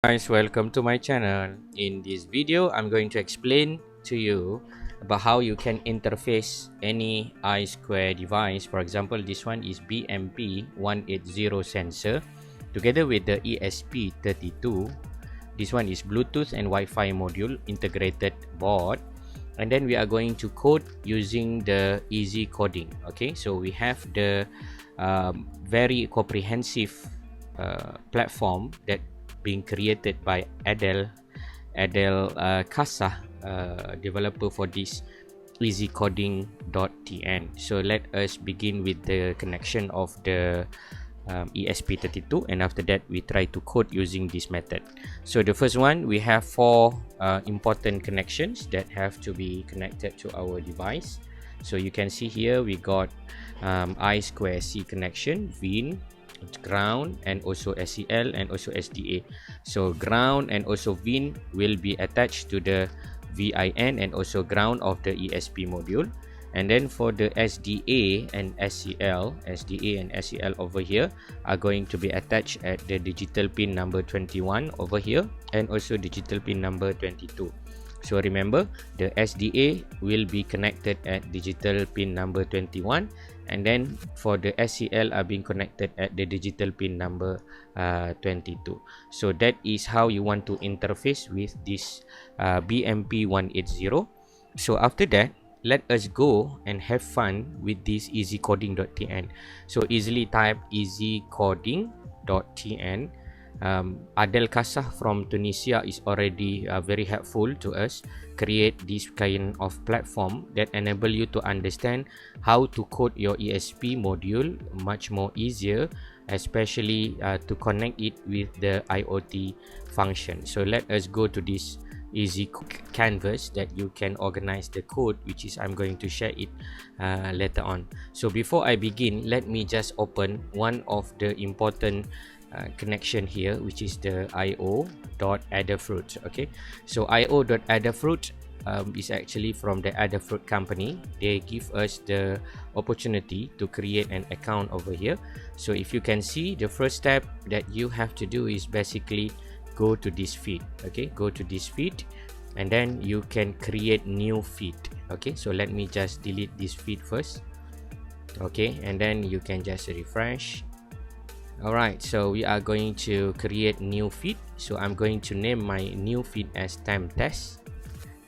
Guys, welcome to my channel. In this video, I'm going to explain to you about how you can interface any I2 device. For example, this one is BMP180 sensor together with the ESP32. This one is Bluetooth and Wi-Fi module integrated board, and then we are going to code using the easy coding. Okay, so we have the very comprehensive platform that being created by Adel Kasa, developer for this easycoding.tn. So let us begin with the connection of the ESP32, and after that we try to code using this method. So the first one, we have four important connections that have to be connected to our device. So you can see here we got I2C connection, VIN, ground, and also SEL and also SDA. So ground and also VIN will be attached to the VIN and also ground of the ESP module. And then for the SDA and SEL over here are going to be attached at the digital pin number 21 over here, and also digital pin number 22. So remember, the SDA will be connected at digital pin number 21, and then for the SEL are being connected at the digital pin number 22. So that is how you want to interface with this BMP180. So after that, let us go and have fun with this easycoding.tn. So easily type easycoding.tn. Adel Kasa from Tunisia is already very helpful to us create this kind of platform that enable you to understand how to code your ESP module much more easier, especially to connect it with the IoT function. So let us go to this easy canvas that you can organize the code, which is I'm going to share it later on. So before I begin, let me just open one of the important connection here, which is the io.Adafruit. Okay, so io.Adafruit is actually from the Adafruit company. They give us the opportunity to create an account over here. So if you can see, the first step that you have to do is basically go to this feed. Okay, go to this feed, and then you can create new feed. Okay, so let me just delete this feed first. Okay, and then you can just refresh. Alright, so we are going to create new feed. So I'm going to name my new feed as temp test,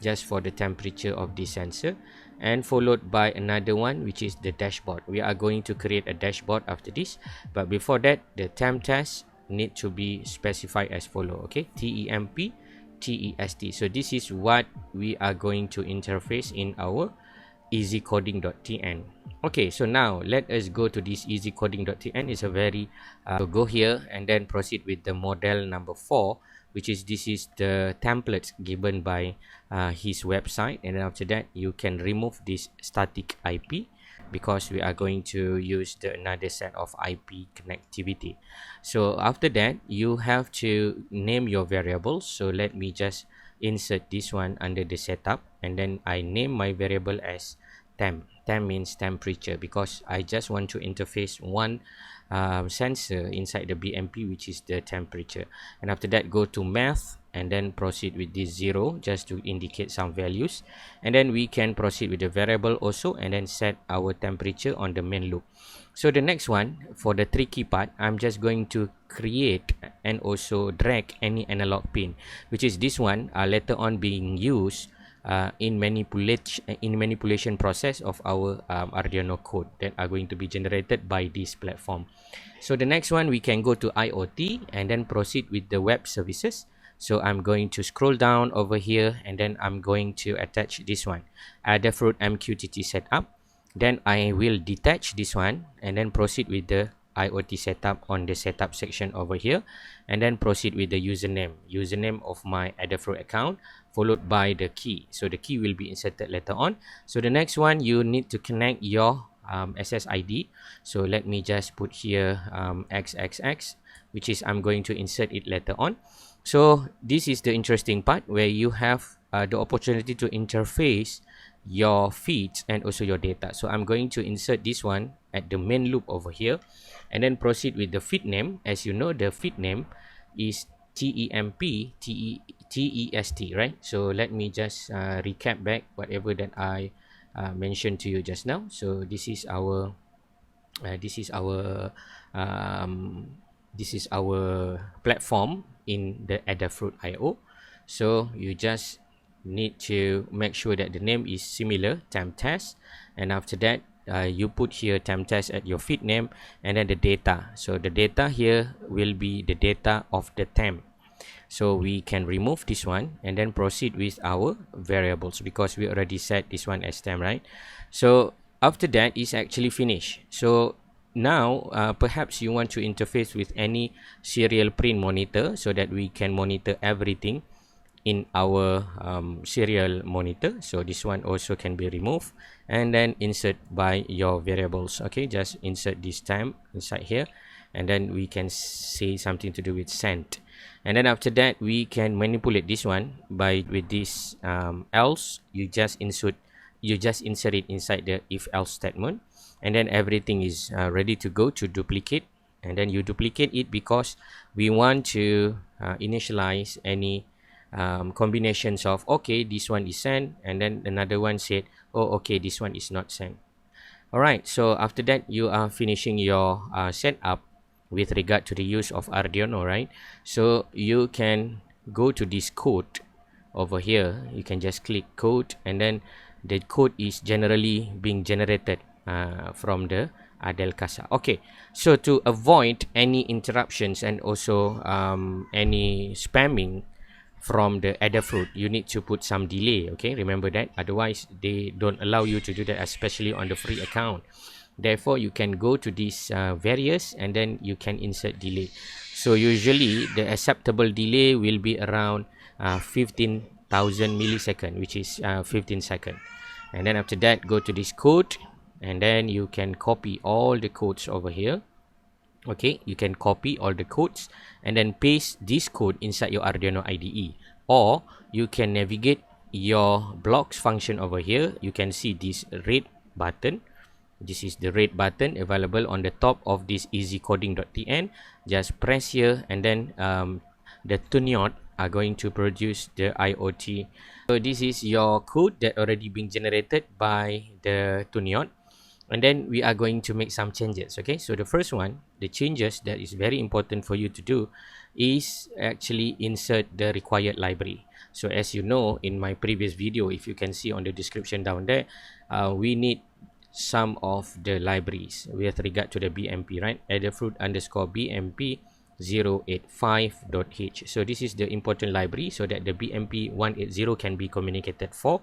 just for the temperature of this sensor, and followed by another one, which is the dashboard. We are going to create a dashboard after this, but before that, the temp test need to be specified as follow. Okay, TEMP TEST. So this is what we are going to interface in our easycoding.tn. Okay, so now let us go to this easycoding.tn. It's a very so go here and then proceed with the model number 4, which is this is the templates given by his website, and then after that you can remove this static IP because we are going to use another set of IP connectivity. So after that, you have to name your variables. So let me just insert this one under the setup, and then I name my variable as temp. Temp means temperature, because I just want to interface one sensor inside the BMP, which is the temperature. And after that, go to math and then proceed with this 0 just to indicate some values, and then we can proceed with the variable also, and then set our temperature on the main loop. So the next one, for the tricky part, I'm just going to create and also drag any analog pin, which is this one later on being used in manipulation process of our Arduino code that are going to be generated by this platform. So the next one, we can go to IoT and then proceed with the web services. So I'm going to scroll down over here, and then I'm going to attach this one, Adafruit MQTT setup. Then I will detach this one and then proceed with the IoT setup on the setup section over here, and then proceed with the username of my Adafruit account, followed by the key. So the key will be inserted later on. So the next one, you need to connect your SSID. So let me just put here XXX, which is I'm going to insert it later on. So this is the interesting part where you have the opportunity to interface your feeds and also your data. So I'm going to insert this one at the main loop over here, and then proceed with the feed name. As you know, the feed name is TEMP right? So let me just recap back whatever that I mentioned to you just now. So this is our um, this is our platform in the Adafruit IO. So you just need to make sure that the name is similar, temp test, and after that you put here temp test at your feed name, and then the data. So the data here will be the data of the temp. So we can remove this one and then proceed with our variables, because we already set this one as temp, right? So after that is actually finished. So now perhaps you want to interface with any serial print monitor so that we can monitor everything in our serial monitor. So this one also can be removed and then insert by your variables. Okay, just insert this temp inside here, and then we can say something to do with send, and then after that we can manipulate this one by with this else. You just insert it inside the if else statement, and then everything is ready to go to duplicate, and then you duplicate it because we want to initialize any combinations of, okay, this one is sent, and then another one said, oh, okay, this one is not sent. Alright, so after that you are finishing your setup with regard to the use of Arduino, right? So you can go to this code over here. You can just click code, and then the code is generally being generated from the Adel Casa. Okay, so to avoid any interruptions and also any spamming from the Adafruit, you need to put some delay. Okay, remember that, otherwise they don't allow you to do that, especially on the free account. Therefore you can go to these various, and then you can insert delay. So usually the acceptable delay will be around 15,000 millisecond, which is 15 seconds. And then after that, go to this code, and then you can copy all the codes over here. Okay, you can copy all the codes and then paste this code inside your Arduino IDE, or you can navigate your blocks function over here. You can see this red button. This is the red button available on the top of this easycoding.tn. Just press here, and then the tuniot are going to produce the IoT. So this is your code that already been generated by the tuniot. And then we are going to make some changes. Okay, so the first one, the changes that is very important for you to do is actually insert the required library. So as you know, in my previous video, if you can see on the description down there, we need some of the libraries with regard to the BMP, right? Adafruit _ BMP180 So this is the important library so that the BMP180 can be communicated for.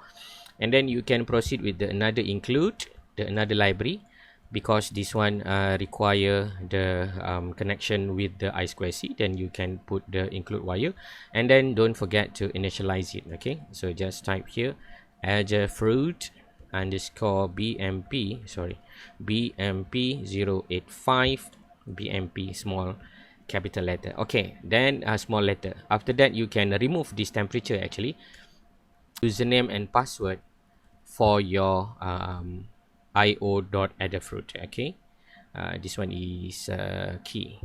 And then you can proceed with the another library, because this one require the connection with the I2C. Then you can put the include wire, and then don't forget to initialize it. Okay, so just type here Adafruit _ BMP180 BMP small capital letter. Okay, then small letter. After that you can remove this temperature, actually username and password for your io.adafruit. Okay, this one is key,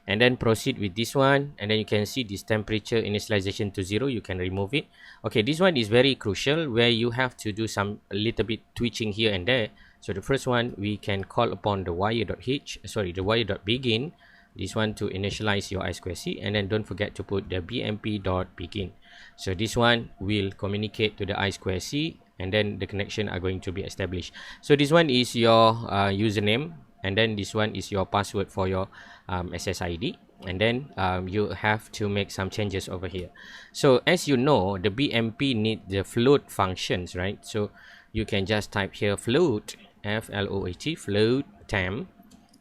and then proceed with this one, and then you can see this temperature initialization to 0. You can remove it. Okay, this one is very crucial, where you have to do some a little bit twitching here and there. So the first one, we can call upon the wire.begin, this one to initialize your I2C, and then don't forget to put the bmp.begin. So this one will communicate to the I2C, and then the connection are going to be established. So this one is your username, and then this one is your password for your SSID, and then you have to make some changes over here. So as you know, the BMP need the float functions, right? So you can just type here float, float, float temp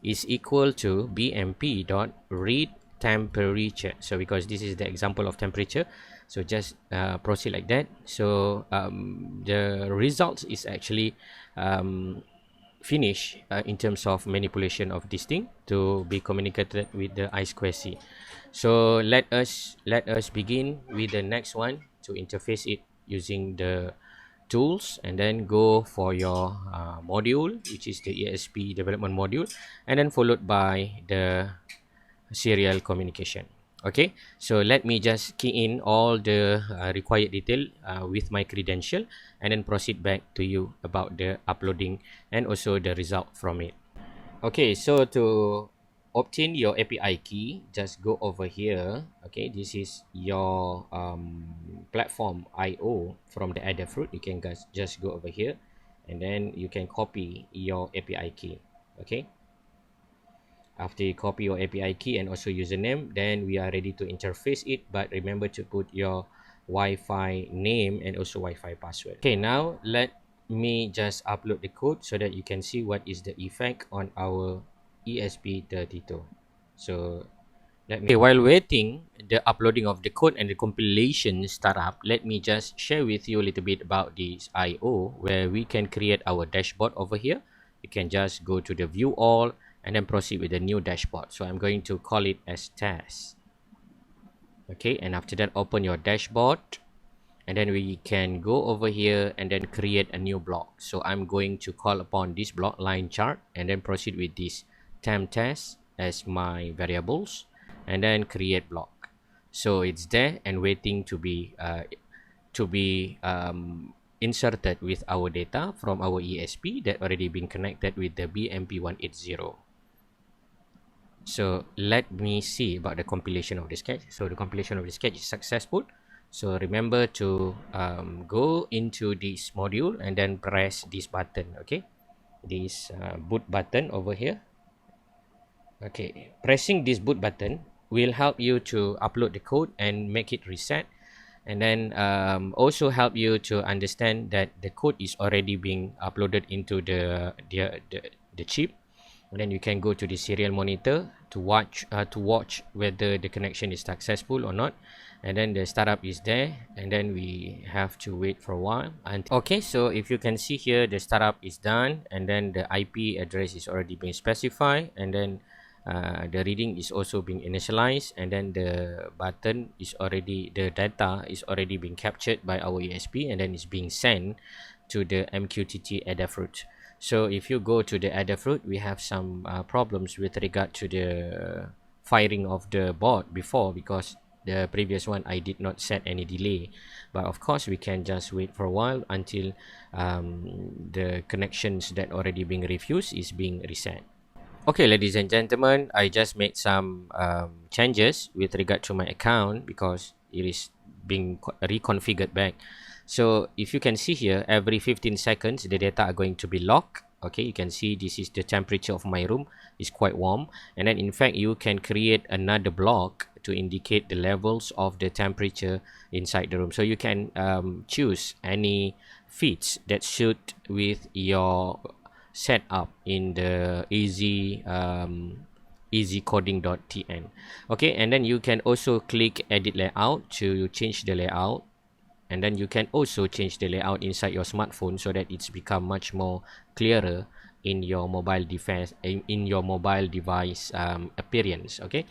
is equal to bmp.read temperature. So because this is the example of temperature, so just proceed like that. So the results is actually finished in terms of manipulation of this thing to be communicated with the I2C. So let us begin with the next one to interface it using the tools, and then go for your module, which is the ESP development module, and then followed by the serial communication. Okay, so let me just key in all the required detail with my credential, and then proceed back to you about the uploading and also the result from it. Okay, so to obtain your API key, just go over here. Okay, this is your platform IO from the Adafruit. You can just go over here, and then you can copy your API key. Okay, after you copy your API key and also username, then we are ready to interface it. But remember to put your Wi-Fi name and also Wi-Fi password. Okay, now let me just upload the code so that you can see what is the effect on our ESP32. So while waiting the uploading of the code and the compilation startup, let me just share with you a little bit about this IO, where we can create our dashboard over here. You can just go to the view all and then proceed with the new dashboard. So I'm going to call it as test. Okay, and after that, open your dashboard, and then we can go over here and then create a new block. So I'm going to call upon this block line chart and then proceed with this temp test as my variables, and then create block. So it's there and waiting to be inserted with our data from our ESP that already been connected with the BMP180. So let me see about the compilation of the sketch. So the compilation of the sketch is successful. So remember to go into this module and then press this button. Okay, this boot button over here. Okay, pressing this boot button will help you to upload the code and make it reset, and then also help you to understand that the code is already being uploaded into the chip. And then you can go to the serial monitor to watch whether the connection is successful or not, and then the startup is there, and then we have to wait for a while. And okay, so if you can see here, the startup is done, and then the IP address is already being specified, and then the reading is also being initialized, and then the button is already, the data is already being captured by our ESP, and then it's being sent to the MQTT Adafruit. So if you go to the Adafruit, we have some problems with regard to the firing of the board before, because the previous one I did not set any delay. But of course we can just wait for a while until the connections that already being refused is being reset. Okay, ladies and gentlemen, I just made some changes with regard to my account because it is being reconfigured back. So if you can see here, every 15 seconds the data are going to be locked. Okay, you can see this is the temperature of my room. It's quite warm, and then in fact you can create another block to indicate the levels of the temperature inside the room. So you can choose any feeds that suit with your setup in the easycoding.tn. Okay, and then you can also click edit layout to change the layout, and then you can also change the layout inside your smartphone so that it's become much more clearer in your mobile device appearance. Okay,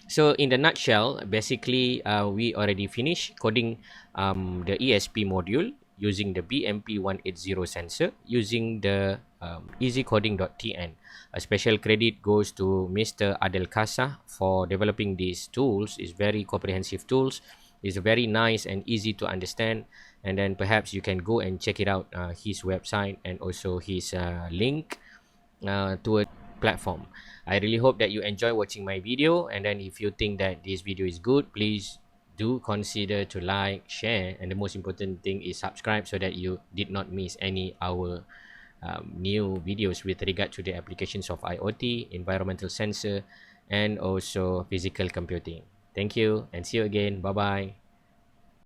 so in the nutshell, basically we already finished coding the ESP module using the BMP180 sensor using the easycoding.tn. A special credit goes to Mr. Adel Kasah for developing these tools. It's very comprehensive tools. It's very nice and easy to understand, and then perhaps you can go and check it out, his website and also his link to a platform. I really hope that you enjoy watching my video, and then if you think that this video is good, please do consider to like, share, and the most important thing is subscribe so that you did not miss any our new videos with regard to the applications of IoT, environmental sensor, and also physical computing. Thank you and see you again. Bye bye.